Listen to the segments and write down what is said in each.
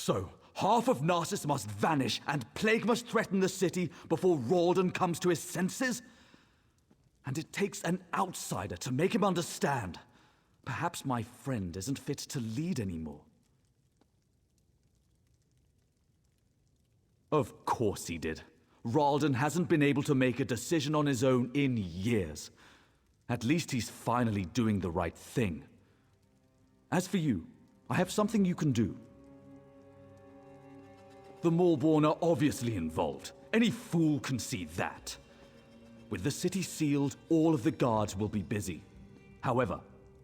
So, half of Narsis must vanish and plague must threaten the city before Ralden comes to his senses? And it takes an outsider to make him understand. Perhaps my friend isn't fit to lead anymore. Of course he did. Ralden hasn't been able to make a decision on his own in years. At least he's finally doing the right thing. As for you, I have something you can do. The Maulborn are obviously involved. Any fool can see that. With the city sealed, all of the guards will be busy. However,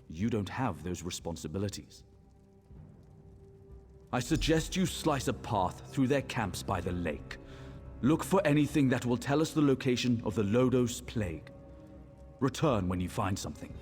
you don't have those responsibilities. I suggest you slice a path through their camps by the lake. Look for anything that will tell us the location of the Lodos plague. Return when you find something.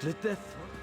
Slit their throat.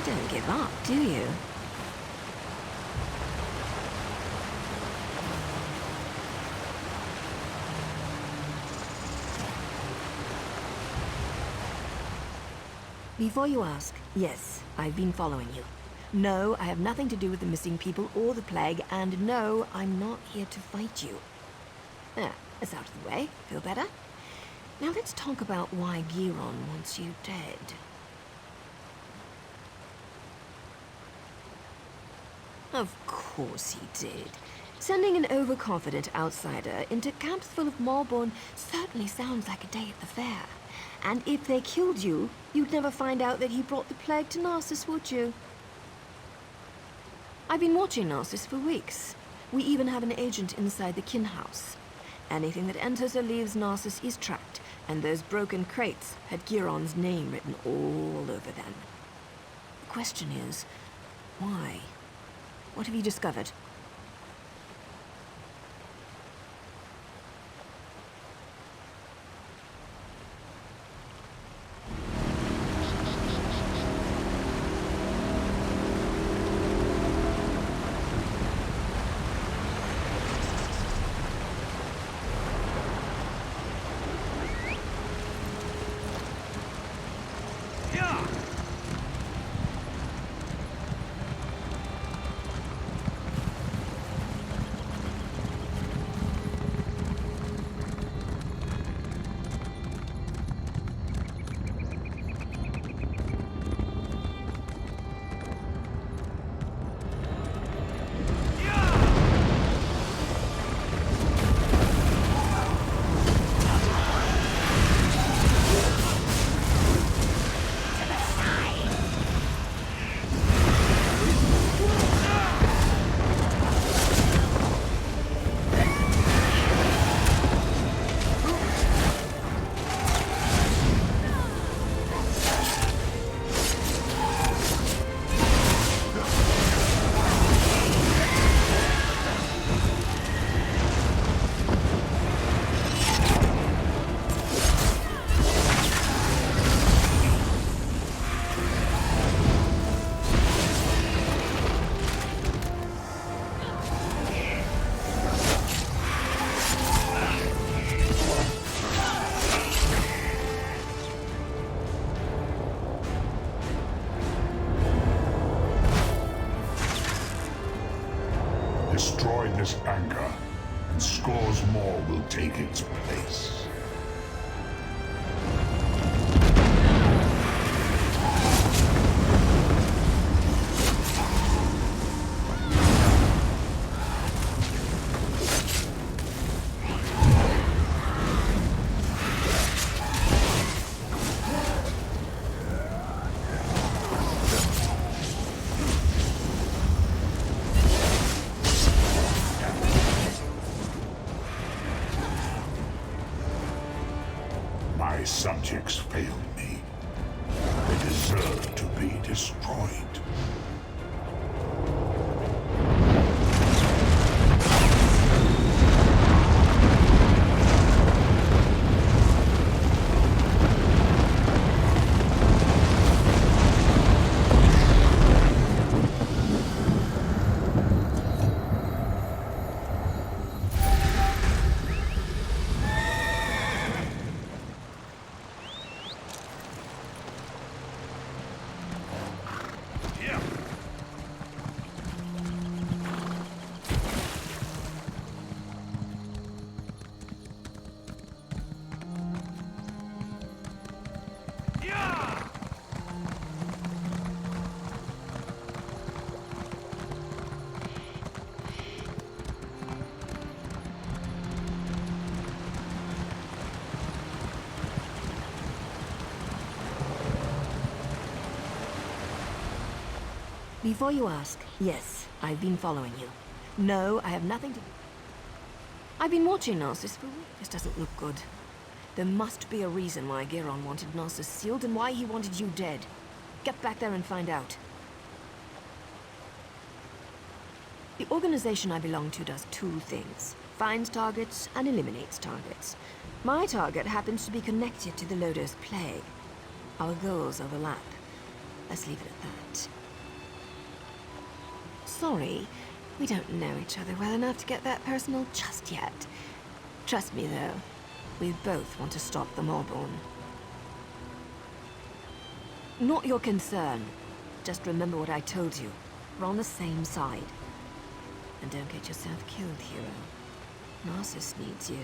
don't give up, do you? Before you ask, yes, I've been following you. No, I have nothing to do with the missing people or the plague, and no, I'm not here to fight you. There, it's out of the way. Feel better? Now let's talk about why Giron wants you dead. Of course he did. Sending an overconfident outsider into camps full of Maulborn certainly sounds like a day at the fair. And if they killed you, you'd never find out that he brought the plague to Narsis, would you? I've been watching Narsis for weeks. We even have an agent inside the kin house. Anything that enters or leaves Narsis is tracked, and those broken crates had Giron's name written all over them. The question is, why? What have you discovered? Destroy this anchor, and scores more will take its place. My subjects failed me. They deserve to be destroyed. Before you ask, yes, I've been following you. No, I have nothing to... I've been watching Narsis for weeks. This doesn't look good. There must be a reason why Giron wanted Narsis sealed and why he wanted you dead. Get back there and find out. The organization I belong to does two things. Finds targets and eliminates targets. My target happens to be connected to the Lodo's plague. Our goals overlap. Let's leave it at that. sorry. We don't know each other well enough to get that personal just yet. Trust me, though. We both want to stop the Maulborn. Not your concern. Just remember what I told you. We're on the same side. And don't get yourself killed, hero. Narsis needs you.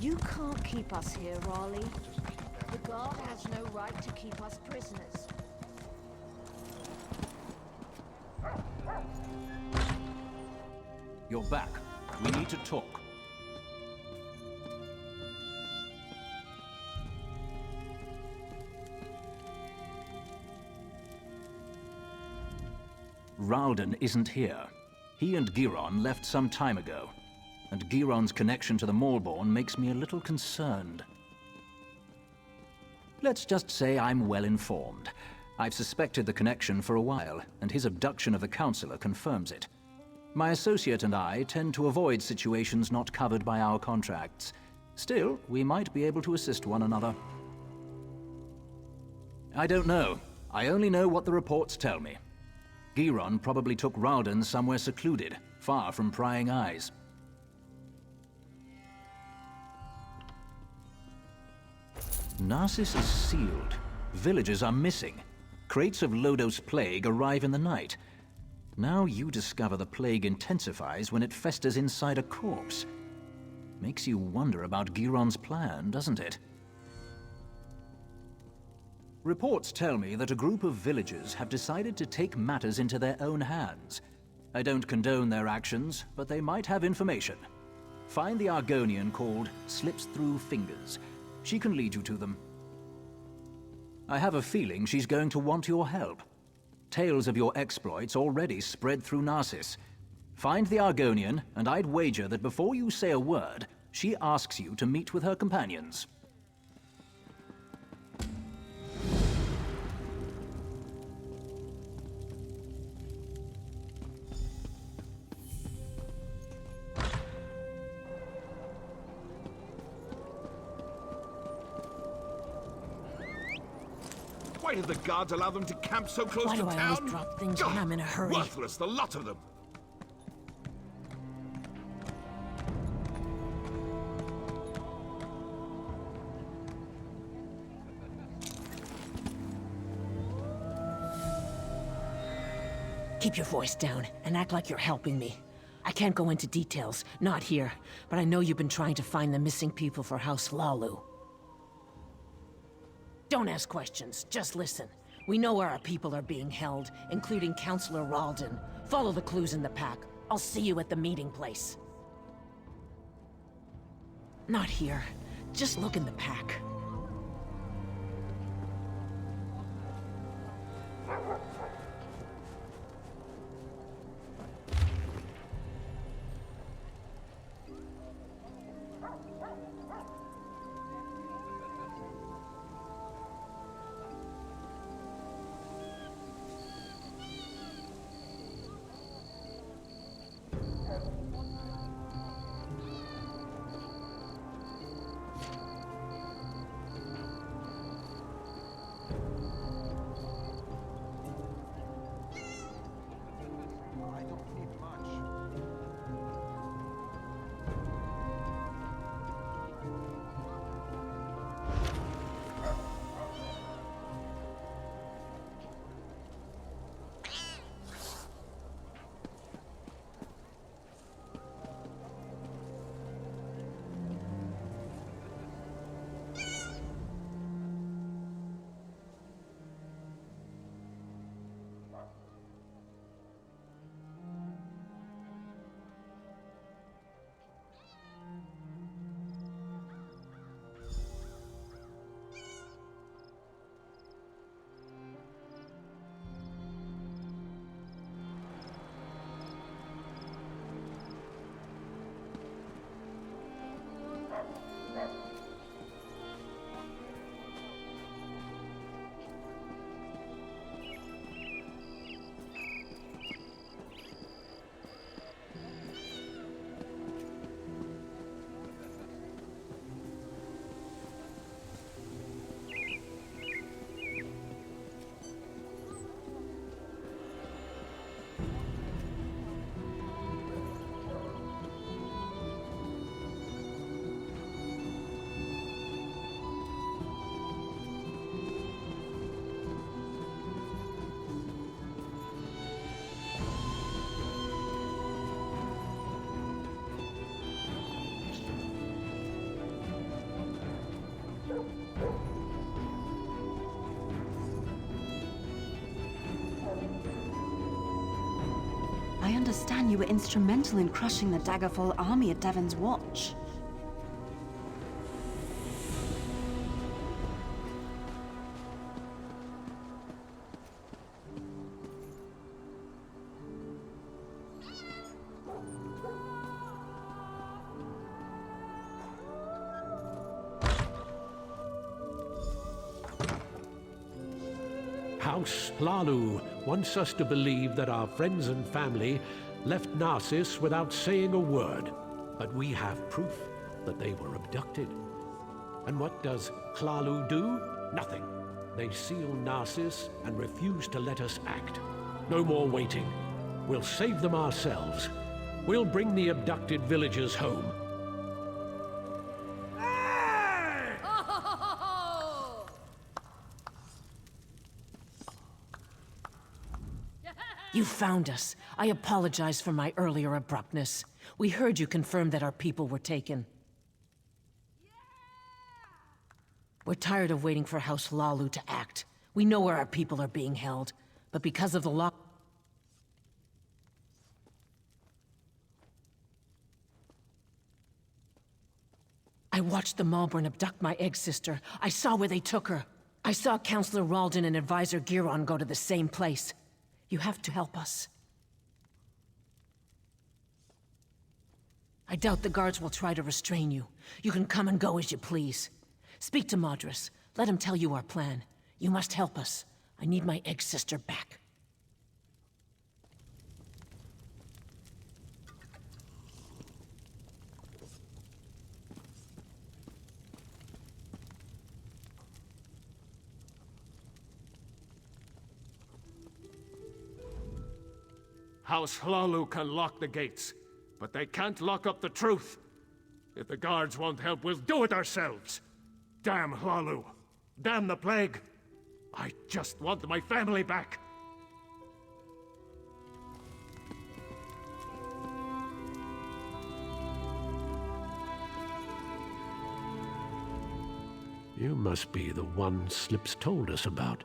You can't keep us here, Raleigh. The guard has no right to keep us prisoners. You're back. We need to talk. Ralden isn't here. He and Giron left some time ago. And Giron's connection to the Maulborn makes me a little concerned. Let's just say I'm well informed. I've suspected the connection for a while, and his abduction of the Counselor confirms it. My associate and I tend to avoid situations not covered by our contracts. Still, we might be able to assist one another. I don't know. I only know what the reports tell me. Giron probably took Ralden somewhere secluded, far from prying eyes. Narsis is sealed. Villagers are missing. Crates of Lodos plague arrive in the night. Now you discover the plague intensifies when it festers inside a corpse. Makes you wonder about Giron's plan, doesn't it? Reports tell me that a group of villagers have decided to take matters into their own hands. I don't condone their actions, but they might have information. Find the Argonian called Slips Through Fingers. She can lead you to them. I have a feeling she's going to want your help. Tales of your exploits already spread through Narsis. Find the Argonian, and I'd wager that before you say a word, she asks you to meet with her companions. Why did the guards allow them to camp so close Why to do town? I always drop things when I'm in a hurry? Worthless, the lot of them. Keep your voice down and act like you're helping me. I can't go into details, not here, but I know you've been trying to find the missing people for House Hlaalu. Don't ask questions, just listen. We know where our people are being held, including Counselor Ralden. Follow the clues in the pack. I'll see you at the meeting place. Not here. Just look in the pack. understand you were instrumental in crushing the Daggerfall army at Devon's watch. House Hlaalu wants us to believe that our friends and family left Narsis without saying a word, but we have proof that they were abducted. And what does Hlaalu do? Nothing. They seal Narsis and refuse to let us act. No more waiting. We'll save them ourselves. We'll bring the abducted villagers home. You found us. I apologize for my earlier abruptness. We heard you confirm that our people were taken. We're tired of waiting for House Hlaalu to act. We know where our people are being held, but because of the lock... I watched the Malborn abduct my egg sister. I saw where they took her. I saw Counselor Ralden and Advisor Giron go to the same place. You have to help us. I doubt the guards will try to restrain you. You can come and go as you please. Speak to Madras. Let him tell you our plan. You must help us. I need my egg sister back. House Hlaalu can lock the gates, but they can't lock up the truth. If the guards won't help, we'll do it ourselves. Damn Hlaalu. Damn the plague. I just want my family back. You must be the one Slips told us about.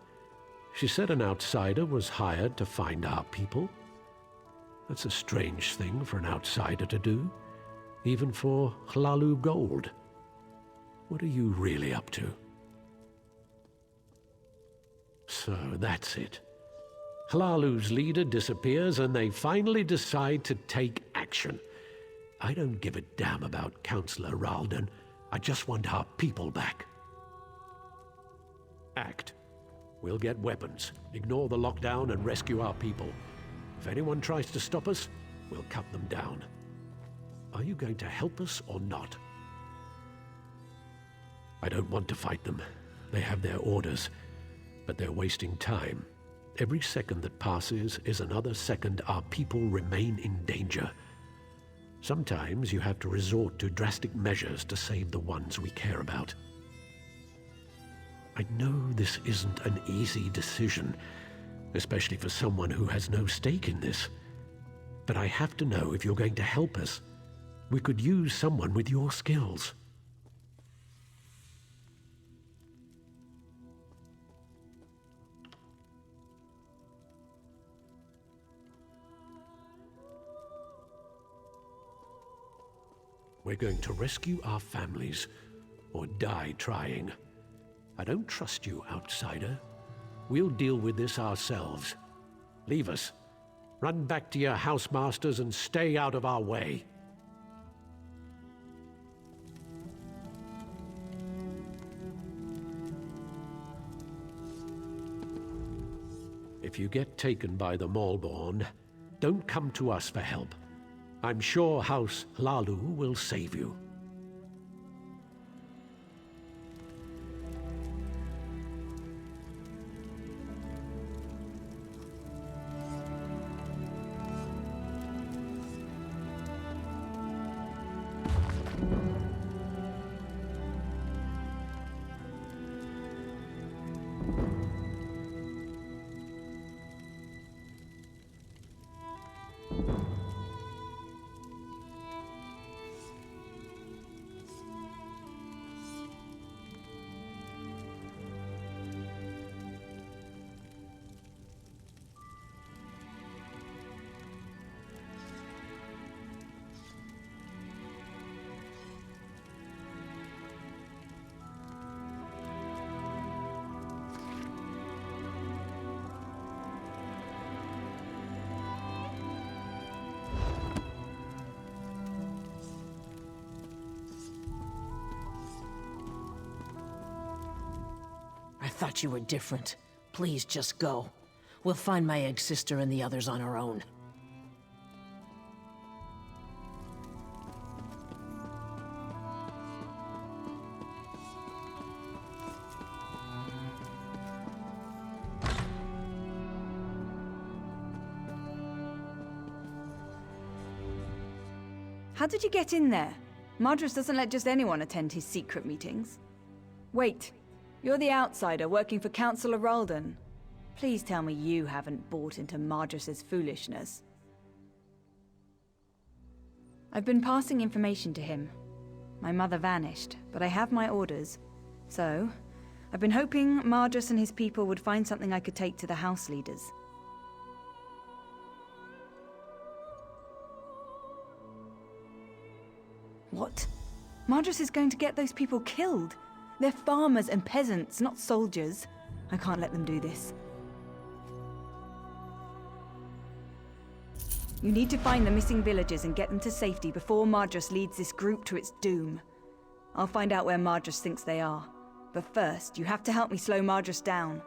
She said an outsider was hired to find our people. That's a strange thing for an outsider to do, even for Hlaalu gold. What are you really up to? So that's it. Hlaalu's leader disappears and they finally decide to take action. I don't give a damn about Counselor Ralden. I just want our people back. Act. We'll get weapons, ignore the lockdown and rescue our people. If anyone tries to stop us, we'll cut them down. Are you going to help us or not? I don't want to fight them. They have their orders, but they're wasting time. Every second that passes is another second our people remain in danger. Sometimes you have to resort to drastic measures to save the ones we care about. I know this isn't an easy decision, especially for someone who has no stake in this. But I have to know if you're going to help us. We could use someone with your skills. We're going to rescue our families, or die trying. I don't trust you, outsider. We'll deal with this ourselves. Leave us. Run back to your housemasters and stay out of our way. If you get taken by the Malborn, don't come to us for help. I'm sure House Hlaalu will save you. thought you were different. Please, just go. We'll find my egg sister and the others on our own. How did you get in there? Madras doesn't let just anyone attend his secret meetings. Wait, you're the outsider working for Councillor Ralden. Please tell me you haven't bought into Madras's foolishness. I've been passing information to him. My mother vanished, but I have my orders. So, I've been hoping Madras and his people would find something I could take to the house leaders. What? Madras is going to get those people killed. They're farmers and peasants, not soldiers. I can't let them do this. You need to find the missing villagers and get them to safety before Madras leads this group to its doom. I'll find out where Madras thinks they are. But first, you have to help me slow Madras down.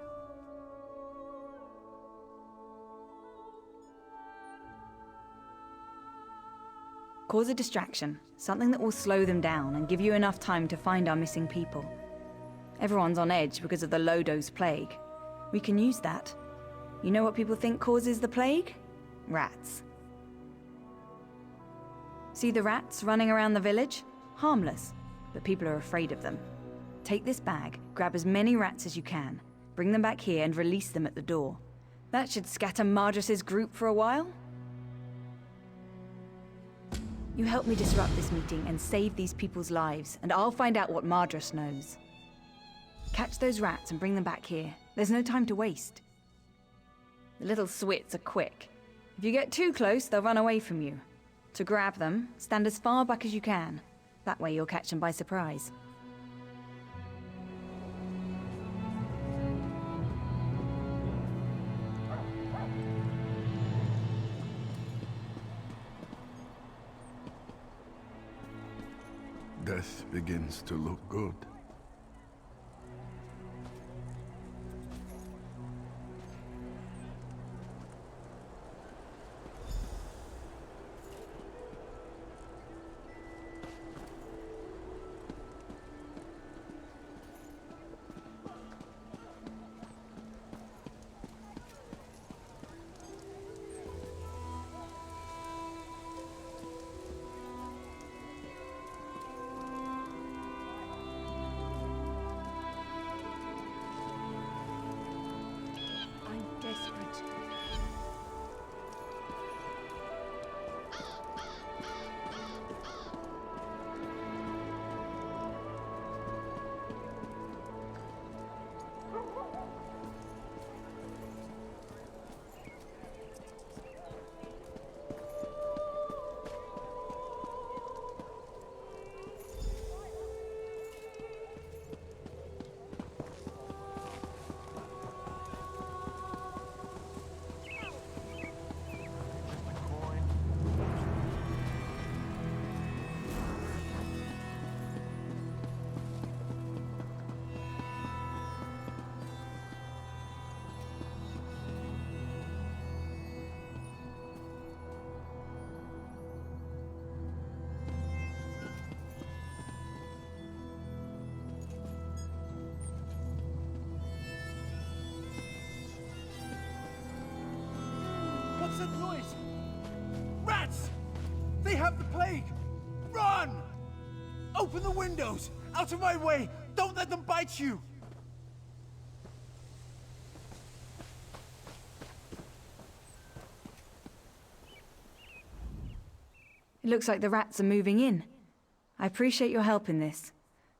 Cause a distraction, something that will slow them down and give you enough time to find our missing people. Everyone's on edge because of the low-dose plague. We can use that. You know what people think causes the plague? Rats. See the rats running around the village? Harmless, but people are afraid of them. Take this bag, grab as many rats as you can, bring them back here and release them at the door. That should scatter Madras's group for a while. You help me disrupt this meeting and save these people's lives, and I'll find out what Madras knows. Catch those rats and bring them back here. There's no time to waste. The little swits are quick. If you get too close, they'll run away from you. To grab them, stand as far back as you can. That way you'll catch them by surprise. Death begins to look good. What's that noise? Rats! They have the plague! Run! Open the windows! Out of my way! Don't let them bite you! It looks like the rats are moving in. I appreciate your help in this.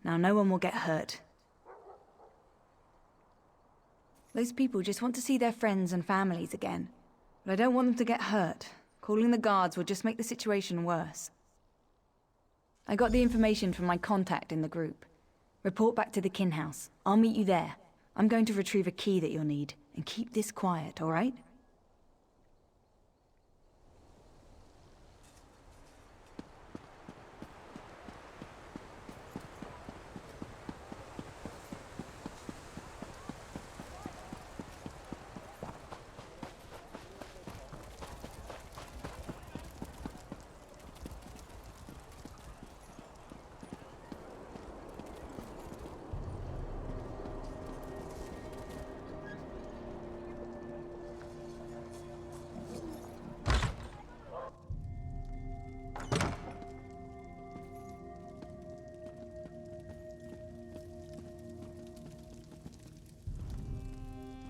Now no one will get hurt. Those people just want to see their friends and families again. But I don't want them to get hurt. Calling the guards will just make the situation worse. I got the information from my contact in the group. Report back to the kin house. I'll meet you there. I'm going to retrieve a key that you'll need. And keep this quiet, all right?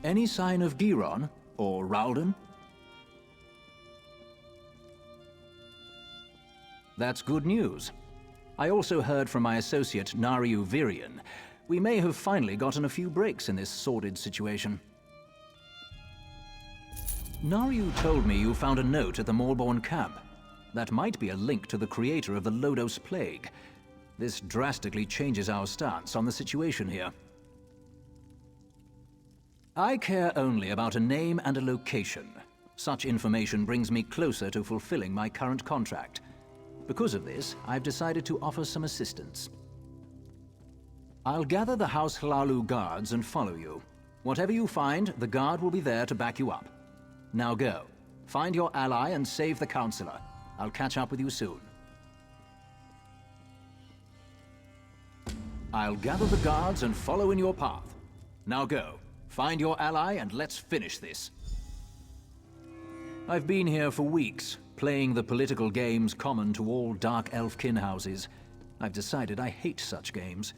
Any sign of Giron or Ralden? That's good news. I also heard from my associate, Naryu Virian. We may have finally gotten a few breaks in this sordid situation. Naryu told me you found a note at the Maulborn camp. That might be a link to the creator of the Lodos Plague. This drastically changes our stance on the situation here. I care only about a name and a location. Such information brings me closer to fulfilling my current contract. Because of this, I've decided to offer some assistance. I'll gather the House Hlaalu guards and follow you. Whatever you find, the guard will be there to back you up. Now go. Find your ally and save the Counselor. I'll catch up with you soon. I'll gather the guards and follow in your path. Now go. Find your ally and let's finish this. I've been here for weeks, playing the political games common to all Dark Elf kin houses. I've decided I hate such games.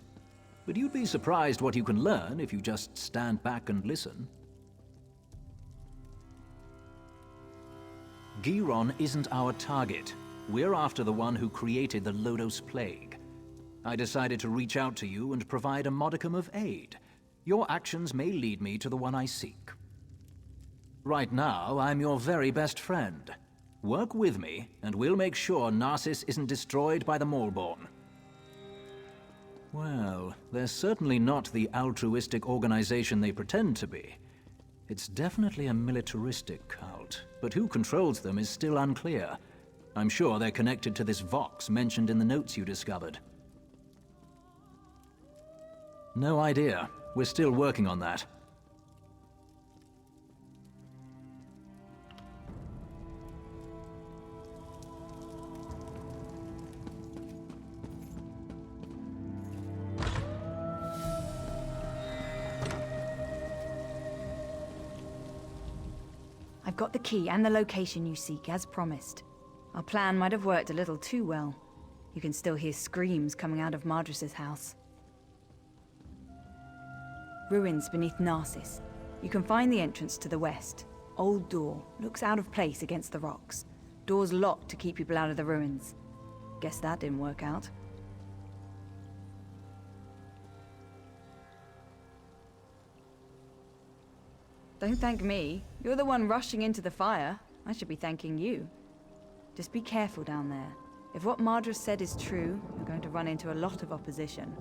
But you'd be surprised what you can learn if you just stand back and listen. Giron isn't our target. We're after the one who created the Lodos Plague. I decided to reach out to you and provide a modicum of aid. Your actions may lead me to the one I seek. Right now, I'm your very best friend. Work with me, and we'll make sure Narsis isn't destroyed by the Maulborn. Well, they're certainly not the altruistic organization they pretend to be. It's definitely a militaristic cult, but who controls them is still unclear. I'm sure they're connected to this Vox mentioned in the notes you discovered. No idea. We're still working on that. I've got the key and the location you seek, as promised. Our plan might have worked a little too well. You can still hear screams coming out of Madris's house. Ruins beneath Narsis. You can find the entrance to the west. Old door. Looks out of place against the rocks. Door's locked to keep people out of the ruins. Guess that didn't work out. Don't thank me. You're the one rushing into the fire. I should be thanking you. Just be careful down there. If what Madris said is true, you're going to run into a lot of opposition.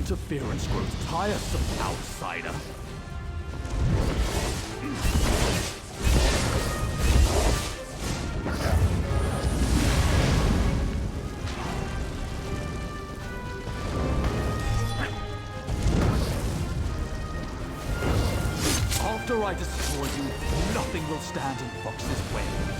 interference grows tiresome, outsider. After I destroy you, nothing will stand in Fox's way.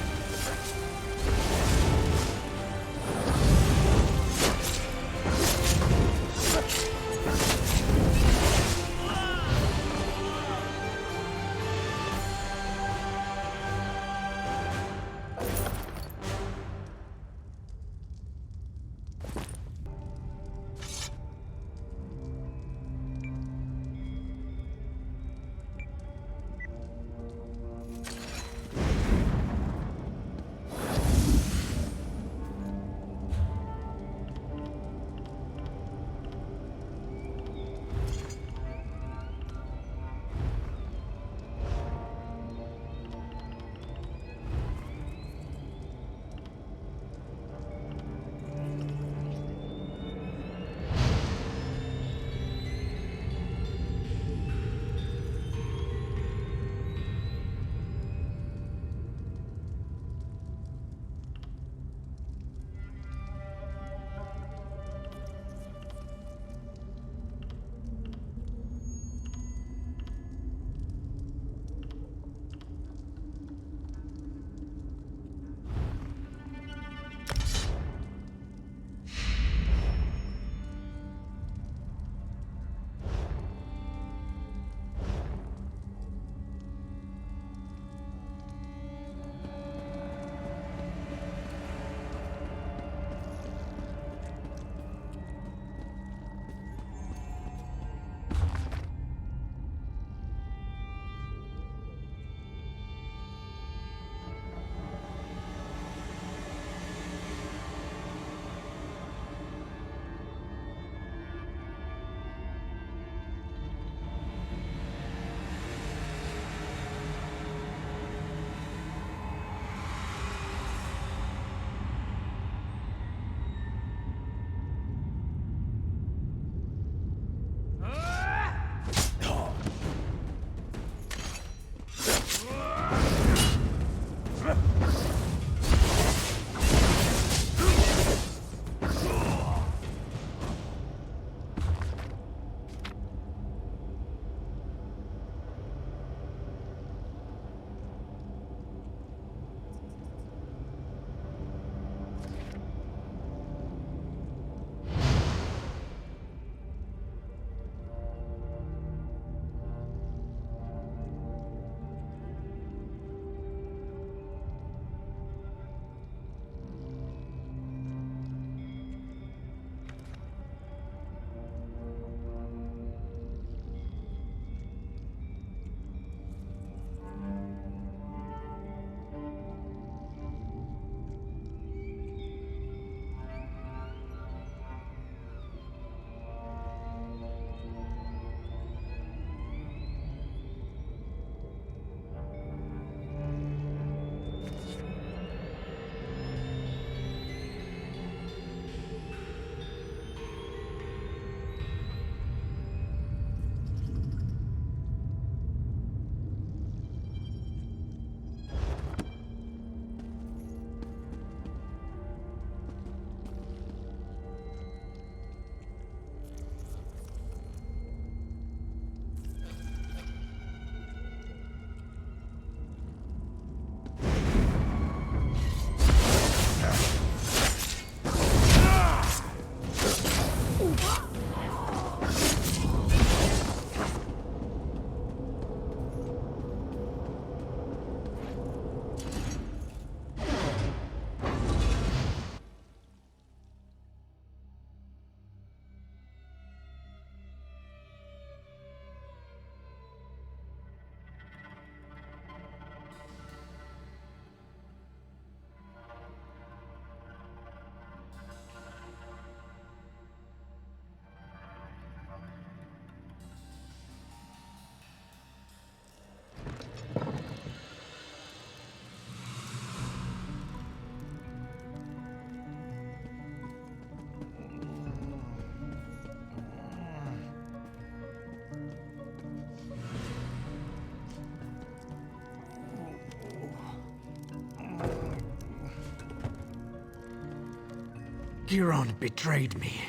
Giron betrayed me.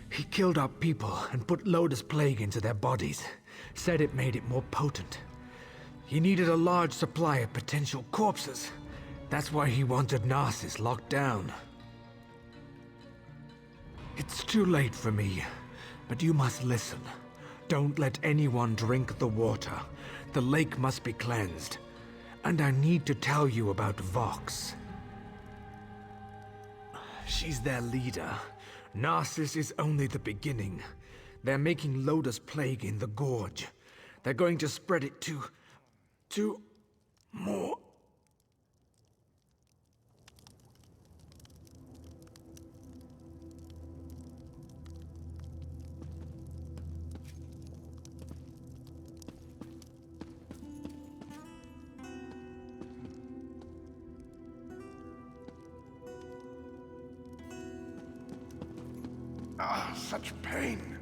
He killed our people and put Lotus Plague into their bodies. Said it made it more potent. He needed a large supply of potential corpses. That's why he wanted Narsis locked down. It's too late for me, but you must listen. Don't let anyone drink the water. The lake must be cleansed. And I need to tell you about Vox. She's their leader. Narsis is only the beginning. They're making Lotus Plague in the Gorge. They're going to spread it to more. Ah, such pain.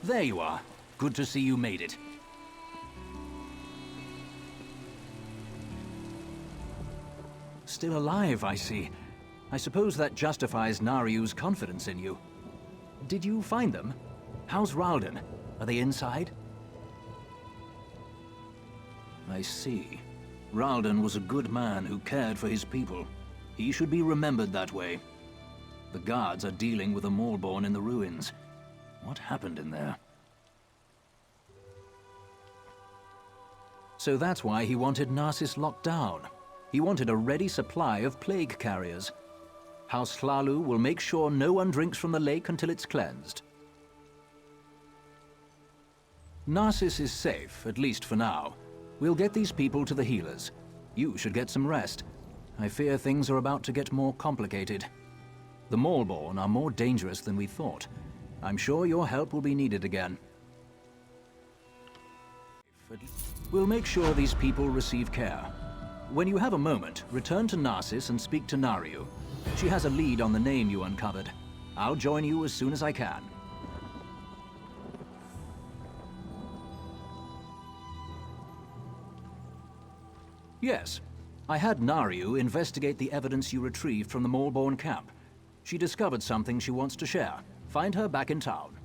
There you are. Good to see you made it. Still alive, I see. I suppose that justifies Naryu's confidence in you. Did you find them? How's Ralden? Are they inside? I see. Ralden was a good man who cared for his people. He should be remembered that way. The guards are dealing with a Maulborn in the ruins. What happened in there? So that's why he wanted Narsis locked down. He wanted a ready supply of plague carriers. House Hlaalu will make sure no one drinks from the lake until it's cleansed. Narsis is safe, at least for now. We'll get these people to the healers. You should get some rest. I fear things are about to get more complicated. The Maulborn are more dangerous than we thought. I'm sure your help will be needed again. We'll make sure these people receive care. When you have a moment, return to Narsis and speak to Naryu. She has a lead on the name you uncovered. I'll join you as soon as I can. Yes. I had Naryu investigate the evidence you retrieved from the Maulborn camp. She discovered something she wants to share. Find her back in town.